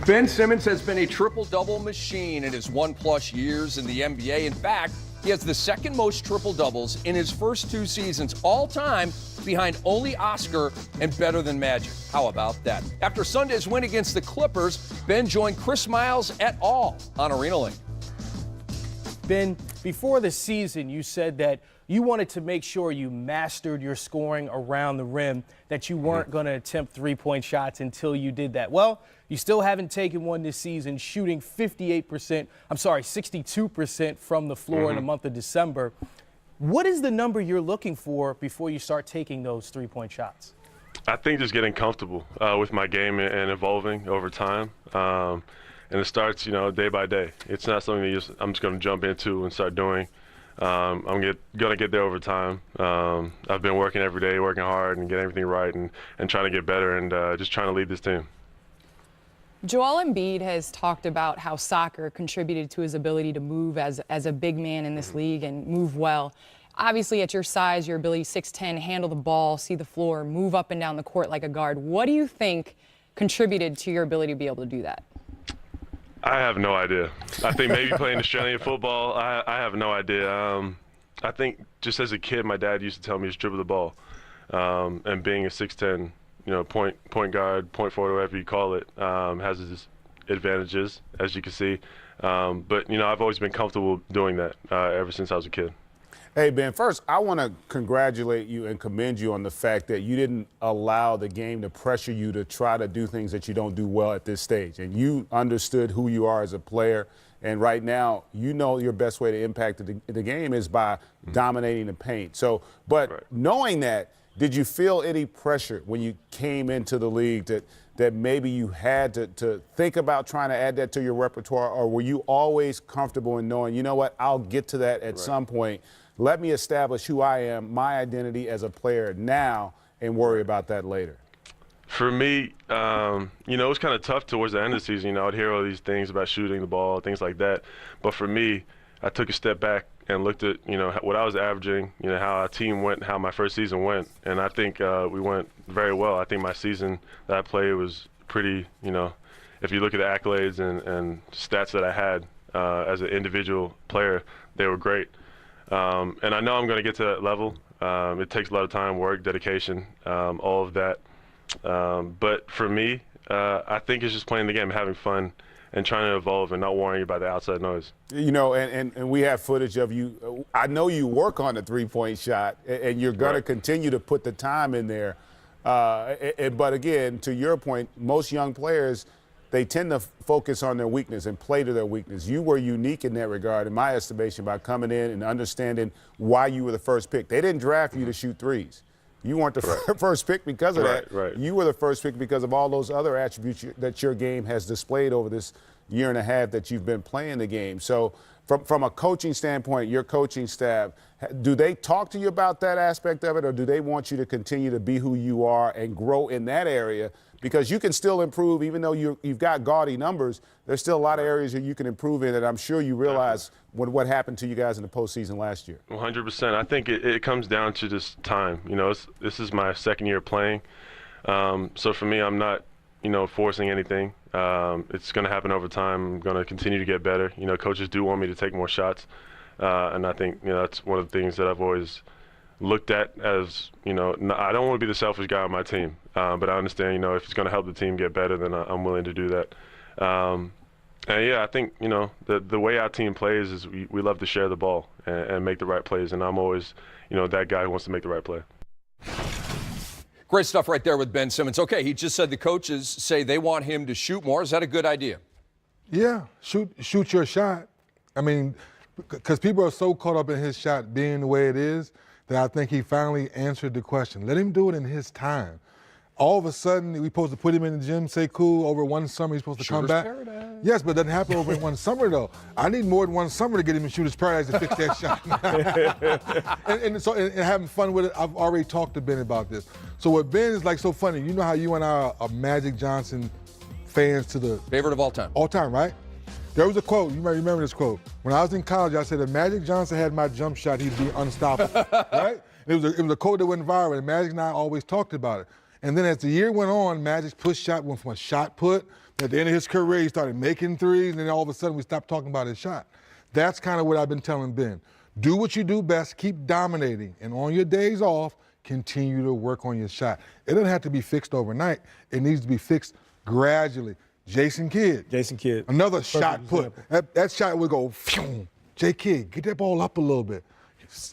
Ben Simmons has been a triple-double machine in his 1+ years in the NBA. In fact, he has the second most triple-doubles in his first 2 seasons all time, behind only Oscar and better than Magic. How about that? After Sunday's win against the Clippers, Ben joined Chris Miles et al. On Arena Link. Ben, before the season, you said that you wanted to make sure you mastered your scoring around the rim, that you weren't going to attempt three-point shots until you did that. Well, you still haven't taken one this season, shooting 62% from the floor in the month of December. What is the number you're looking for before you start taking those three-point shots? I think just getting comfortable with my game and evolving over time. And it starts, day by day. It's not something that I'm just going to jump into and start doing. I'm going to get there over time. I've been working every day, working hard and getting everything right and trying to get better and just trying to lead this team. Joel Embiid has talked about how soccer contributed to his ability to move as a big man in this league and move well. Obviously, at your size, your ability 6'10", handle the ball, see the floor, move up and down the court like a guard. What do you think contributed to your ability to be able to do that? I have no idea. I think maybe playing Australian football, I have no idea. I think just as a kid, my dad used to tell me to dribble the ball. And being a 6'10", point guard, point forward, whatever you call it, has its advantages, as you can see. But, I've always been comfortable doing that ever since I was a kid. Hey, Ben, first, I want to congratulate you and commend you on the fact that you didn't allow the game to pressure you to try to do things that you don't do well at this stage. And you understood who you are as a player. And right now, your best way to impact the game is by dominating the paint. So, but knowing that, did you feel any pressure when you came into the league that maybe you had to think about trying to add that to your repertoire? Or were you always comfortable in knowing, you know what, I'll get to that at some point. Let me establish who I am, my identity as a player now, and worry about that later? For me, it was kind of tough towards the end of the season. I'd hear all these things about shooting the ball, things like that. But for me, I took a step back and looked at, what I was averaging, how our team went, how my first season went. And I think we went very well. I think my season that I played was pretty, if you look at the accolades and stats that I had as an individual player, they were great. And I know I'm going to get to that level. It takes a lot of time, work, dedication, all of that. But for me, I think it's just playing the game, having fun, and trying to evolve and not worrying about the outside noise. And we have footage of you. I know you work on the three-point shot, and you're going to continue to put the time in there. But again, to your point, most young players, they tend to focus on their weakness and play to their weakness. You were unique in that regard, in my estimation, by coming in and understanding why you were the first pick. They didn't draft you to shoot threes. You weren't the first pick because of that. You were the first pick because of all those other attributes that your game has displayed over this year and a half that you've been playing the game. So from a coaching standpoint, your coaching staff, do they talk to you about that aspect of it, or do they want you to continue to be who you are and grow in that area? Because you can still improve, even though you've got gaudy numbers, there's still a lot of areas that you can improve in that I'm sure you realize what happened to you guys in the postseason last year. 100%. I think it comes down to just time. This is my second year playing. So for me, I'm not, forcing anything. It's going to happen over time. I'm going to continue to get better. Coaches do want me to take more shots. And I think, that's one of the things that I've always looked at as, I don't want to be the selfish guy on my team, but I understand, if it's going to help the team get better, then I'm willing to do that. And yeah, I think, the way our team plays is we love to share the ball and make the right plays, and I'm always, that guy who wants to make the right play. Great stuff right there with Ben Simmons. Okay, he just said the coaches say they want him to shoot more. Is that a good idea? Yeah, shoot your shot. I mean, because people are so caught up in his shot being the way it is, that I think he finally answered the question. Let him do it in his time. All of a sudden, we're supposed to put him in the gym, Sekou, over one summer, he's supposed to come back. Paradise. Yes, but it doesn't happen over in one summer, though. I need more than one summer to get him in Shooter's Paradise to fix that shot. and having fun with it, I've already talked to Ben about this. So what Ben is like so funny, you know how you and I are Magic Johnson fans to the... Favorite of all time. All time, right? There was a quote, you might remember this quote. When I was in college, I said, if Magic Johnson had my jump shot, he'd be unstoppable, right? It was a quote that went viral, and Magic and I always talked about it. And then as the year went on, Magic's push shot went from a shot put At the end of his career, he started making threes, and then all of a sudden we stopped talking about his shot. That's kind of what I've been telling Ben. Do what you do best, keep dominating, and on your days off, continue to work on your shot. It doesn't have to be fixed overnight. It needs to be fixed gradually. Jason Kidd. Another shot put. That shot would go, phew. J. Kidd, get that ball up a little bit.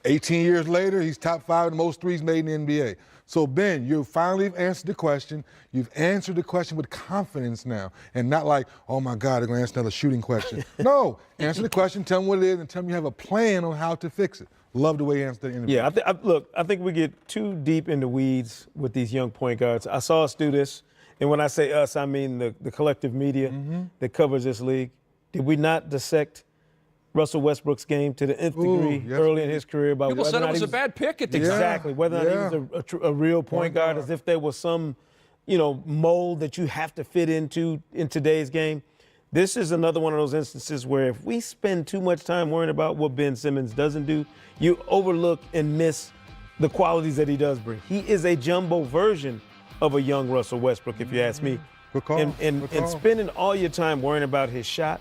18 years later, he's top 5 in most threes made in the NBA. So, Ben, you finally answered the question. You've answered the question with confidence now, and not like, oh, my God, they're going to answer another shooting question. No, answer the question, tell them what it is, and tell them you have a plan on how to fix it. Love the way you answered the interview. Yeah, look, I think we get too deep in the weeds with these young point guards. I saw us do this, and when I say us, I mean the collective media that covers this league. Did we not dissect Russell Westbrook's game to the nth degree early in his career? About People said it was a bad pick at the time. Exactly, whether or not he was a real point guard, as if there was some, mold that you have to fit into in today's game. This is another one of those instances where if we spend too much time worrying about what Ben Simmons doesn't do, you overlook and miss the qualities that he does bring. He is a jumbo version of a young Russell Westbrook, if you ask me. Good call. And spending all your time worrying about his shot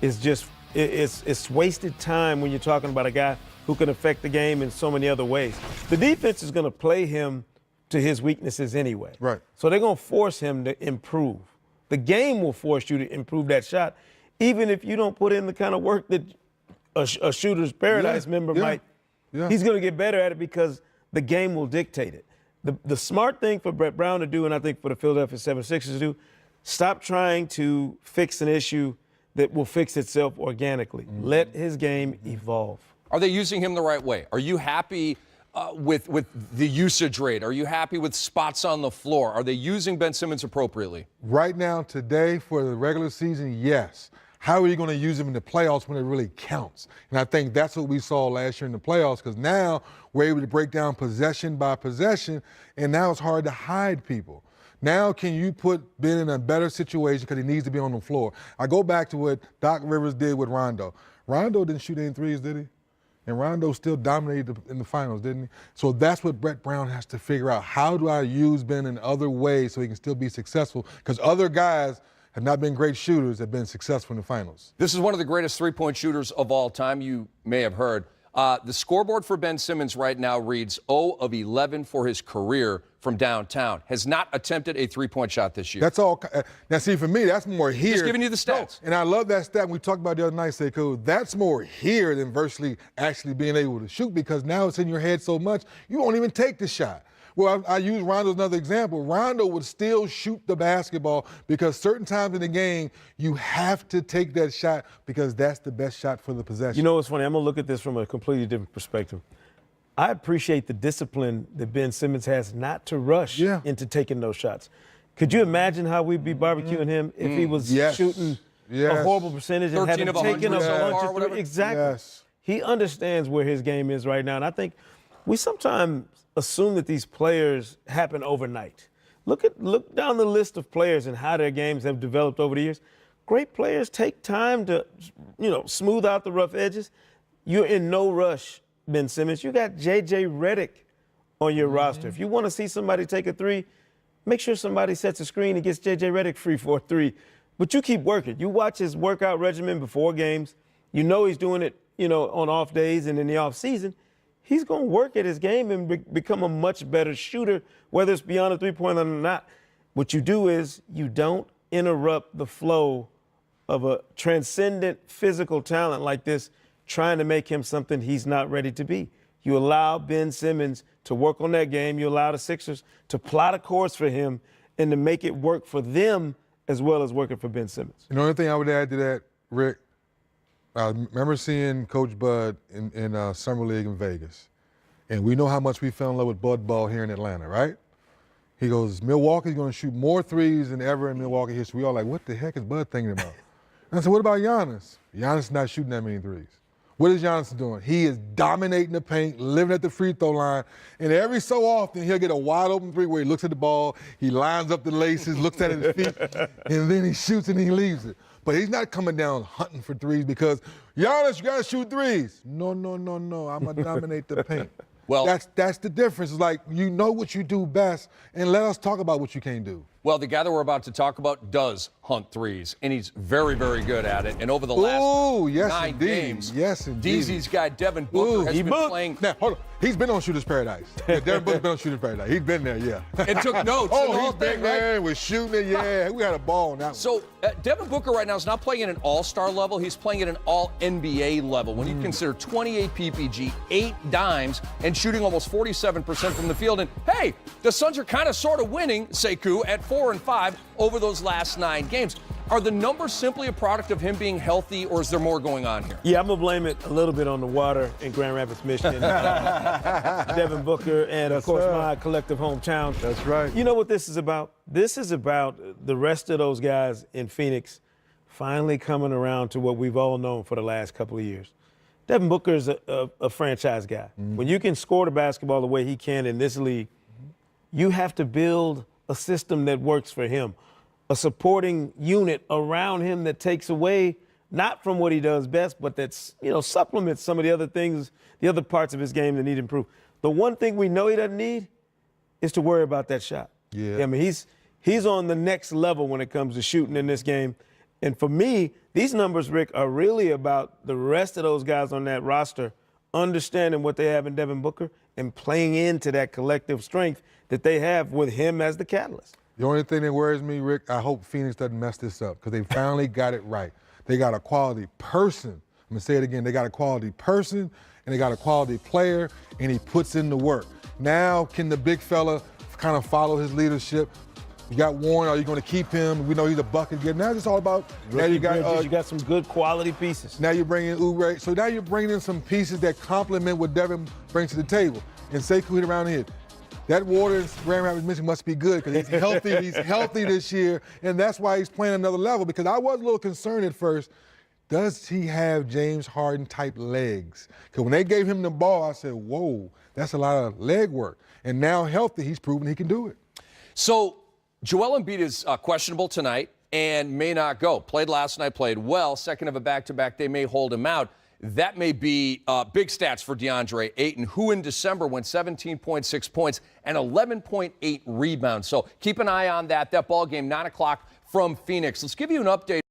is just it's wasted time when you're talking about a guy who can affect the game in so many other ways. The defense is going to play him to his weaknesses anyway. Right. So they're going to force him to improve. The game will force you to improve that shot, even if you don't put in the kind of work that a Shooter's Paradise member might. Yeah. He's going to get better at it because the game will dictate it. The smart thing for Brett Brown to do, and I think for the Philadelphia 76ers to do, stop trying to fix an issue that will fix itself organically. Let his game evolve. Are they using him the right way? Are you happy with the usage rate? Are you happy with spots on the floor? Are they using Ben Simmons appropriately? Right now, today, for the regular season, yes. How are you going to use him in the playoffs when it really counts? And I think that's what we saw last year in the playoffs, because now we're able to break down possession by possession, and now it's hard to hide people. Now can you put Ben in a better situation because he needs to be on the floor? I go back to what Doc Rivers did with Rondo. Rondo didn't shoot any threes, did he? And Rondo still dominated in the finals, didn't he? So that's what Brett Brown has to figure out. How do I use Ben in other ways so he can still be successful? Because other guys have not been great shooters, have been successful in the finals. This is one of the greatest three-point shooters of all time. You may have heard. The scoreboard for Ben Simmons right now reads 0 of 11 for his career from downtown. Has not attempted a three-point shot this year. That's all. Now, see, for me, that's more here. Just giving you the stats. No, and I love that stat we talked about the other night, Sekou. That's more here than virtually actually being able to shoot, because now it's in your head so much, you won't even take the shot. Well, I use Rondo as another example. Rondo would still shoot the basketball because certain times in the game, you have to take that shot because that's the best shot for the possession. You know what's funny? I'm going to look at this from a completely different perspective. I appreciate the discipline that Ben Simmons has not to rush into taking those shots. Could you imagine how we'd be barbecuing him if he was shooting a horrible percentage and hadn't taken a bunch of threes? Exactly. Yes. He understands where his game is right now, and I think we sometimes assume that these players happen overnight. Look down the list of players and how their games have developed over the years. Great players take time to, smooth out the rough edges. You're in no rush, Ben Simmons. You got J.J. Redick on your roster. If you want to see somebody take a three, make sure somebody sets a screen and gets J.J. Redick free for a three. But you keep working. You watch his workout regimen before games. You know he's doing it, on off days and in the off season. He's going to work at his game and become a much better shooter, whether it's beyond a three-point line or not. What you do is you don't interrupt the flow of a transcendent physical talent like this, trying to make him something he's not ready to be. You allow Ben Simmons to work on that game. You allow the Sixers to plot a course for him and to make it work for them as well as working for Ben Simmons. The only thing I would add to that, Rick, I remember seeing Coach Bud in Summer League in Vegas. And we know how much we fell in love with Bud Ball here in Atlanta, right? He goes, Milwaukee's going to shoot more threes than ever in Milwaukee history. We all like, what the heck is Bud thinking about? And I said, what about Giannis? Giannis is not shooting that many threes. What is Giannis doing? He is dominating the paint, living at the free throw line, and every so often he'll get a wide open three where he looks at the ball, he lines up the laces, looks at his feet, and then he shoots and he leaves it. But he's not coming down hunting for threes because, Giannis, you got to shoot threes. No, I'm going to dominate the paint. Well, that's the difference. It's like, you know what you do best, and let us talk about what you can't do. Well, the guy that we're about to talk about does hunt threes, and he's very, very good at it. And over the last 9 games, DZ's guy Devin Booker has been playing. Now, hold on. He's been on Shooter's Paradise. Yeah, Devin Booker's been on Shooter's Paradise. He's been there, yeah. And took notes. He's been there with shooting it, yeah. We had a ball on that one. So Devin Booker right now is not playing at an all-star level. He's playing at an all-NBA level. When you consider 28 PPG, 8 dimes, and shooting almost 47% from the field. And, hey, the Suns are kind of sort of winning, Sekou, at 4 and 5 over those last 9 games. Are the numbers simply a product of him being healthy, or is there more going on here? Yeah, I'm going to blame it a little bit on the water in Grand Rapids, Michigan. Devin Booker and, of course, my collective hometown. That's right. You know what this is about? This is about the rest of those guys in Phoenix finally coming around to what we've all known for the last couple of years. Devin Booker is a franchise guy. When you can score the basketball the way he can in this league, you have to build a system that works for him. A supporting unit around him that takes away not from what he does best, but that's, supplements some of the other things, the other parts of his game that need to improve. The one thing we know he doesn't need is to worry about that shot. Yeah. I mean, he's on the next level when it comes to shooting in this game. And for me, these numbers, Rick, are really about the rest of those guys on that roster understanding what they have in Devin Booker and playing into that collective strength that they have with him as the catalyst. The only thing that worries me, Rick, I hope Phoenix doesn't mess this up because they finally got it right. They got a quality person. I'm going to say it again. They got a quality person, and they got a quality player, and he puts in the work. Now, can the big fella kind of follow his leadership? You got Warren. Are you going to keep him? We know he's a bucket getter. Now it's all about now you got some good quality pieces. Now you're bringing Oubre. So now you're bringing in some pieces that complement what Devin brings to the table. And Sekou hit around here. That water in Grand Rapids, Michigan must be good because he's healthy. He's healthy this year, and that's why he's playing another level. Because I was a little concerned at first. Does he have James Harden type legs? Because when they gave him the ball, I said, "Whoa, that's a lot of leg work." And now healthy, he's proven he can do it. So Joel Embiid is questionable tonight and may not go. Played last night, played well. Second of a back-to-back, they may hold him out. That may be big stats for DeAndre Ayton, who in December went 17.6 points and 11.8 rebounds. So keep an eye on that. That ball game, 9 o'clock from Phoenix. Let's give you an update.